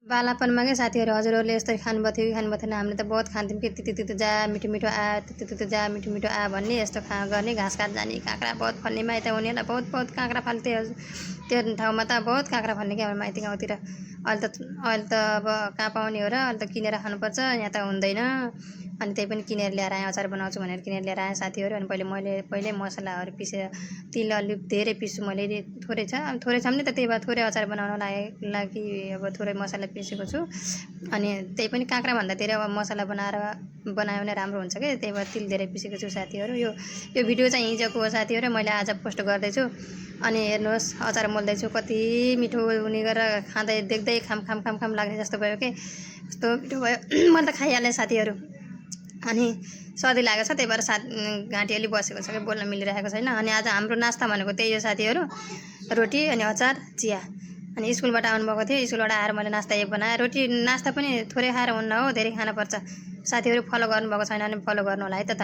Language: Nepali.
बालापनमा क्या साथीहरू हजुरहरूले यस्तरी खानुभएको थियो कि खानुभएको थिएन। हामीले त बहुत खान्थ्यौँ कि तितो तितो जा मिठो मिठो आ तितो तितो जा मिठो मिठो आ भन्ने यस्तो गर्ने घाँस काट जाने काँक्रा बहुत फल्ने माइत उनीहरूलाई बहुत काँक्रा फाल्थ्यो। त्यो ठाउँमा त बहुत काँक्रा फल्ने क्या हाम्रो माइती गाउँतिर। अहिले त अब कहाँ पाउने हो र, अहिले त किनेर खानुपर्छ, यहाँ त हुँदैन। अनि त्यही पनि किनेर ल्याएर आएँ, अचार बनाउँछु भनेर किनेर ल्याएर आएँ साथीहरू। अनि पहिल्यै मसलाहरू पिसेर तिल अलिक धेरै पिस्छु मैले, थोरै छ भने त त्यही भएर थोरै अचार बनाउन लागि अब थोरै मसला पिसेको छु। अनि त्यही पनि काँक्रा भन्दा धेरै अब मसला बनायो भने राम्रो हुन्छ क्या, त्यही भएर तिल धेरै पिसेको छु साथीहरू। यो भिडियो चाहिँ हिजोको हो साथीहरू, मैले आज पोस्ट गर्दैछु। अनि हेर्नुहोस् अचार मोल्दैछु, कति मिठो हुने गरेर खाँदै देख्दै खाम लाग्ने जस्तो भयो कि, कस्तो मिठो भयो। मैले त खाइहालेँ साथीहरू। अनि स्वादै लागेको छ, त्यही भएर घाँटी अलि बसेको छ कि बोल्न मिलिरहेको छैन। अनि आज हाम्रो नास्ता भनेको त्यही हो साथीहरू, रोटी अनि अचार चिया। अनि स्कुलबाट आउनुभएको थियो, स्कुलबाट आएर मैले नास्ता बनाएँ। रोटी नास्ता पनि थोरै खाएर हुन्न हो, धेरै खानुपर्छ साथीहरू। फलो गर्नुभएको छैन भने फलो गर्नु होला है त।